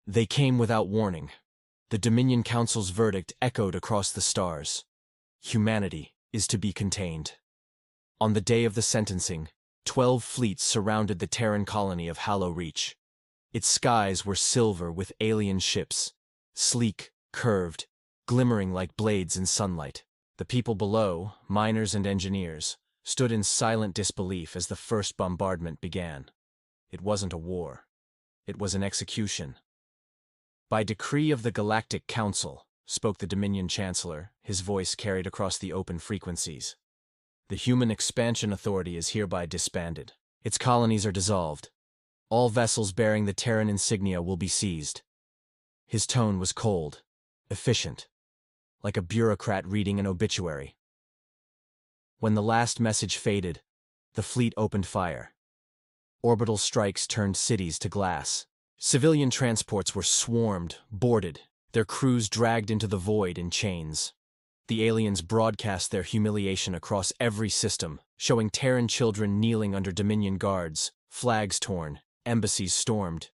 They came without warning. The Dominion Council's verdict echoed across the stars. Humanity is to be contained. On the day of the sentencing, 12 fleets surrounded the Terran colony of Hallow Reach. Its skies were silver with alien ships, sleek, curved, glimmering like blades in sunlight. The people below, miners and engineers, stood in silent disbelief as the first bombardment began. It wasn't a war. It was an execution. By decree of the Galactic Council, spoke the Dominion Chancellor, his voice carried across the open frequencies. The Human Expansion Authority is hereby disbanded. Its colonies are dissolved. All vessels bearing the Terran insignia will be seized. His tone was cold, efficient, like a bureaucrat reading an obituary. When the last message faded, the fleet opened fire. Orbital strikes turned cities to glass. Civilian transports were swarmed, boarded, their crews dragged into the void in chains. The aliens broadcast their humiliation across every system, showing Terran children kneeling under Dominion guards, flags torn, embassies stormed.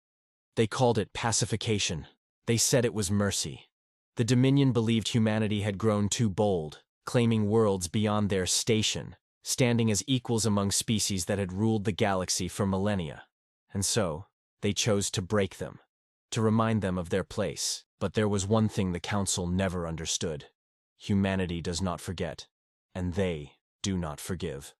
They called it pacification. They said it was mercy. The Dominion believed humanity had grown too bold, claiming worlds beyond their station, standing as equals among species that had ruled the galaxy for millennia. And so, they chose to break them, to remind them of their place. But there was one thing the Council never understood. Humanity does not forget, and they do not forgive.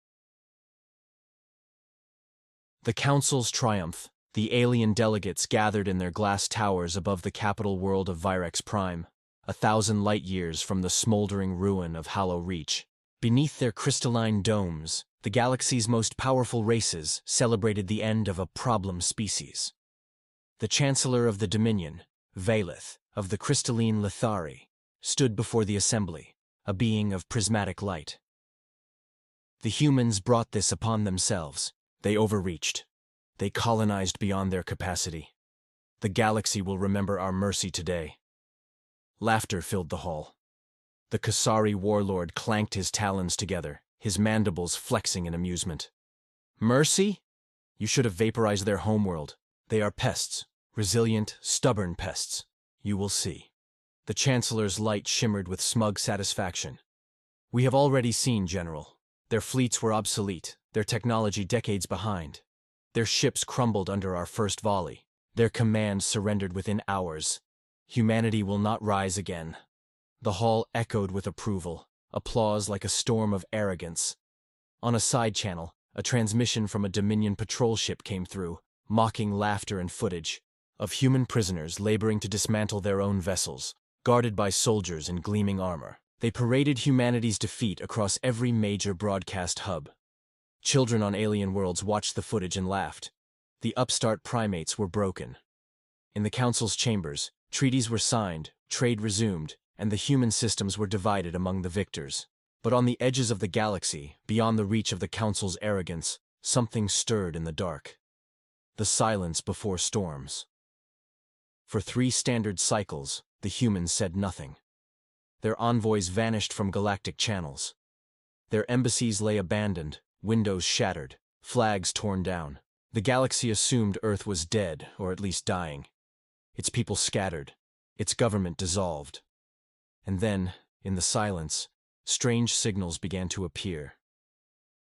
The Council's triumph. The alien delegates gathered in their glass towers above the capital world of Virex Prime, 1,000 light-years from the smoldering ruin of Hallow Reach. Beneath their crystalline domes, the galaxy's most powerful races celebrated the end of a problem species. The Chancellor of the Dominion, Valeth, of the crystalline Lithari, stood before the assembly, a being of prismatic light. The humans brought this upon themselves. They overreached. They colonized beyond their capacity. The galaxy will remember our mercy today. Laughter filled the hall. The Kasari warlord clanked his talons together, his mandibles flexing in amusement. Mercy? You should have vaporized their homeworld. They are pests, resilient, stubborn pests. You will see. The Chancellor's light shimmered with smug satisfaction. We have already seen, General. Their fleets were obsolete, their technology decades behind. Their ships crumbled under our first volley. Their command surrendered within hours. Humanity will not rise again. The hall echoed with approval, applause like a storm of arrogance. On a side channel, a transmission from a Dominion patrol ship came through, mocking laughter and footage of human prisoners laboring to dismantle their own vessels, guarded by soldiers in gleaming armor. They paraded humanity's defeat across every major broadcast hub. Children on alien worlds watched the footage and laughed. The upstart primates were broken. In the Council's chambers, treaties were signed, trade resumed, and the human systems were divided among the victors. But on the edges of the galaxy, beyond the reach of the Council's arrogance, something stirred in the dark. The silence before storms. For 3 standard cycles, the humans said nothing. Their envoys vanished from galactic channels. Their embassies lay abandoned, windows shattered, flags torn down. The galaxy assumed Earth was dead, or at least dying. Its people scattered, its government dissolved. And then, in the silence, strange signals began to appear.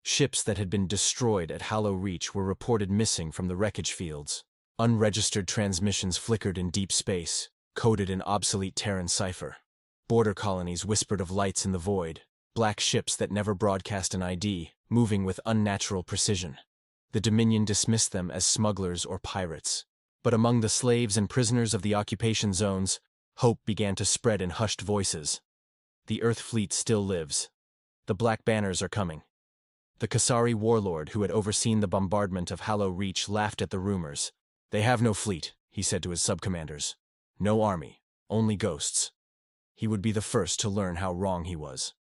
Ships that had been destroyed at Hallow Reach were reported missing from the wreckage fields. Unregistered transmissions flickered in deep space, coded in obsolete Terran cipher. Border colonies whispered of lights in the void, black ships that never broadcast an ID, moving with unnatural precision. The Dominion dismissed them as smugglers or pirates. But among the slaves and prisoners of the occupation zones, hope began to spread in hushed voices. The Earth fleet still lives. The Black Banners are coming. The Kasari warlord who had overseen the bombardment of Hallow Reach laughed at the rumors. They have no fleet, he said to his subcommanders. No army, only ghosts. He would be the first to learn how wrong he was.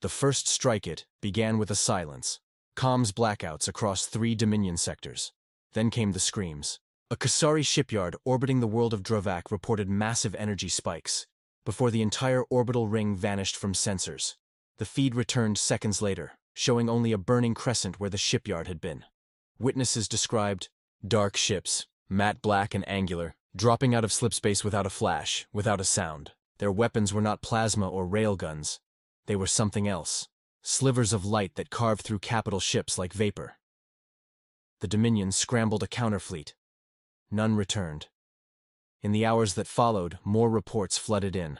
The first strike began with a silence, comms blackouts across 3 Dominion sectors. Then came the screams. A Kasari shipyard orbiting the world of Drovak reported massive energy spikes, before the entire orbital ring vanished from sensors. The feed returned seconds later, showing only a burning crescent where the shipyard had been. Witnesses described dark ships, matte black and angular, dropping out of slipspace without a flash, without a sound. Their weapons were not plasma or railguns. They were something else. Slivers of light that carved through capital ships like vapor. The Dominion scrambled a counterfleet. None returned. In the hours that followed, more reports flooded in.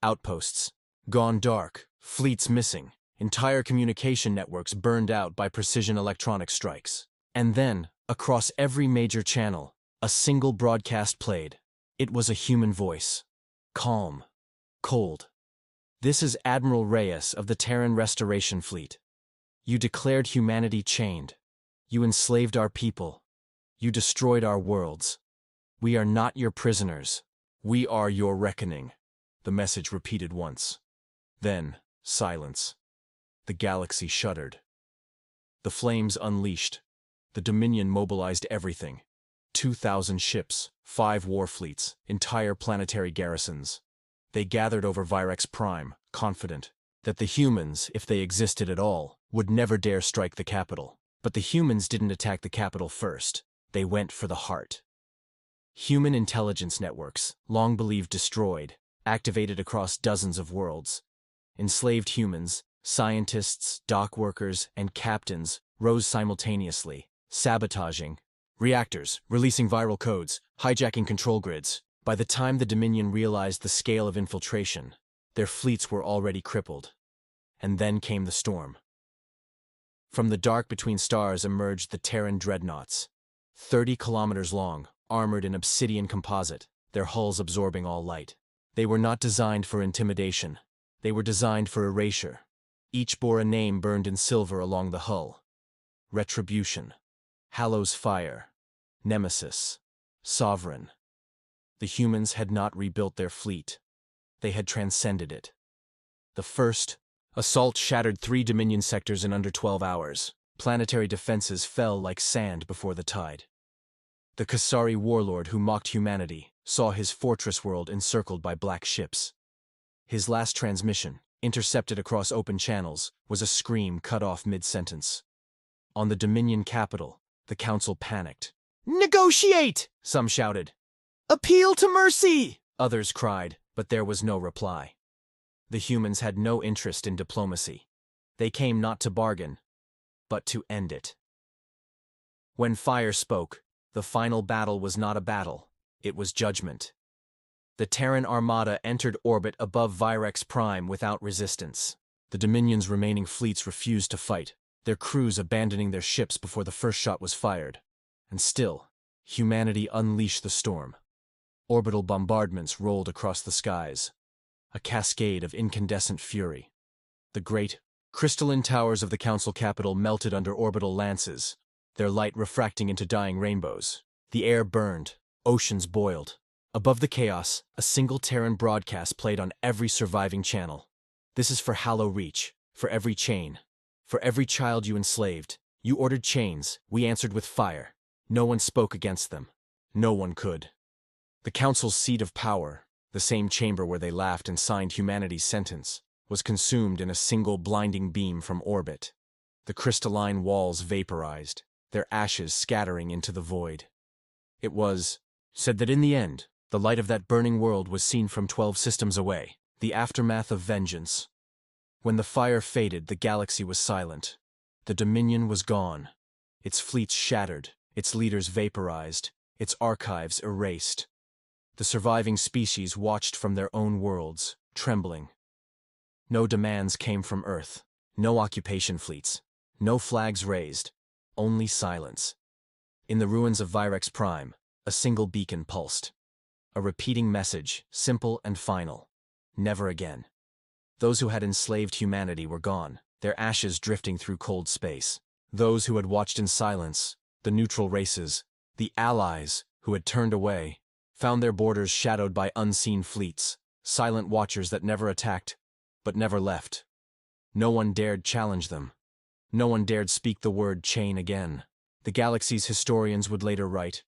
Outposts gone dark, fleets missing, entire communication networks burned out by precision electronic strikes. And then, across every major channel, a single broadcast played. It was a human voice. Calm. Cold. "This is Admiral Reyes of the Terran Restoration Fleet. You declared humanity chained. You enslaved our people. You destroyed our worlds. We are not your prisoners. We are your reckoning," the message repeated once. Then, silence. The galaxy shuddered. The flames unleashed. The Dominion mobilized everything. 2,000 ships, 5 war fleets, entire planetary garrisons. They gathered over Virex Prime, confident that the humans, if they existed at all, would never dare strike the capital. But the humans didn't attack the capital first. They went for the heart. Human intelligence networks, long believed destroyed, activated across dozens of worlds. Enslaved humans, scientists, dock workers, and captains rose simultaneously, sabotaging reactors, releasing viral codes, hijacking control grids. By the time the Dominion realized the scale of infiltration, their fleets were already crippled. And then came the storm. From the dark between stars emerged the Terran dreadnoughts. 30 kilometers long, armored in obsidian composite, their hulls absorbing all light. They were not designed for intimidation. They were designed for erasure. Each bore a name burned in silver along the hull. Retribution. Hallow's Fire. Nemesis. Sovereign. The humans had not rebuilt their fleet. They had transcended it. The first assault shattered 3 Dominion sectors in under 12 hours. Planetary defenses fell like sand before the tide. The Kasari warlord who mocked humanity saw his fortress world encircled by black ships. His last transmission, intercepted across open channels, was a scream cut off mid-sentence. On the Dominion capital, the council panicked. "Negotiate!" some shouted. "Appeal to mercy!" others cried, but there was no reply. The humans had no interest in diplomacy. They came not to bargain, but to end it. When fire spoke, the final battle was not a battle, it was judgment. The Terran Armada entered orbit above Virex Prime without resistance. The Dominion's remaining fleets refused to fight, their crews abandoning their ships before the first shot was fired. And still, humanity unleashed the storm. Orbital bombardments rolled across the skies, a cascade of incandescent fury. The great, crystalline towers of the Council capital melted under orbital lances, their light refracting into dying rainbows. The air burned, oceans boiled. Above the chaos, a single Terran broadcast played on every surviving channel. "This is for Hallow Reach, for every chain. For every child you enslaved. You ordered chains, we answered with fire. No one spoke against them. No one could." The Council's seat of power, the same chamber where they laughed and signed humanity's sentence, was consumed in a single blinding beam from orbit. The crystalline walls vaporized, their ashes scattering into the void. It was said that in the end, the light of that burning world was seen from 12 systems away, the aftermath of vengeance. When the fire faded, the galaxy was silent. The Dominion was gone, its fleets shattered, its leaders vaporized, its archives erased. The surviving species watched from their own worlds, trembling. No demands came from Earth, no occupation fleets, no flags raised, only silence. In the ruins of Virex Prime, a single beacon pulsed. A repeating message, simple and final. Never again. Those who had enslaved humanity were gone, their ashes drifting through cold space. Those who had watched in silence, the neutral races, the allies who had turned away, found their borders shadowed by unseen fleets, silent watchers that never attacked, but never left. No one dared challenge them. No one dared speak the word chain again. The galaxy's historians would later write,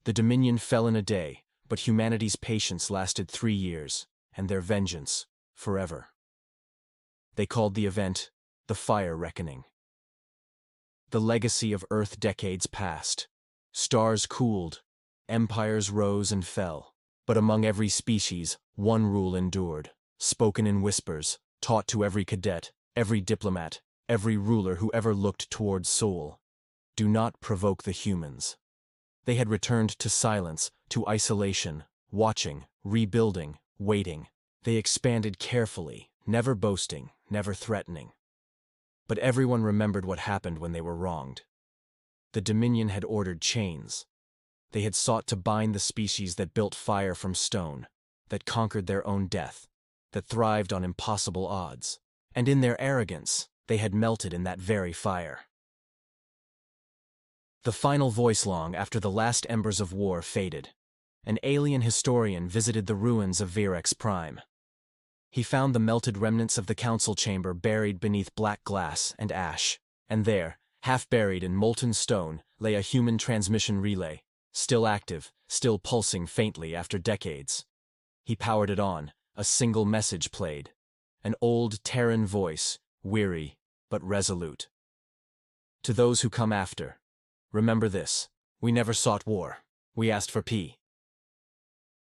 "The Dominion fell in a day, but humanity's patience lasted 3 years, and their vengeance, forever." They called the event the Fire Reckoning. The legacy of Earth decades past. Stars cooled, Empires rose and fell, but among every species, one rule endured, spoken in whispers, taught to every cadet, every diplomat, every ruler who ever looked towards Seoul. Do not provoke the humans. They had returned to silence, to isolation, watching, rebuilding, waiting. They expanded carefully, never boasting, never threatening. But everyone remembered what happened when they were wronged. The Dominion had ordered chains. They had sought to bind the species that built fire from stone, that conquered their own death, that thrived on impossible odds. And in their arrogance, they had melted in that very fire. The final voice long after the last embers of war faded. An alien historian visited the ruins of Virex Prime. He found the melted remnants of the council chamber buried beneath black glass and ash, and there, half buried in molten stone, lay a human transmission relay, still active, still pulsing faintly after decades. He powered it on, a single message played. An old Terran voice, weary but resolute. To those who come after, remember this: we never sought war, we asked for peace.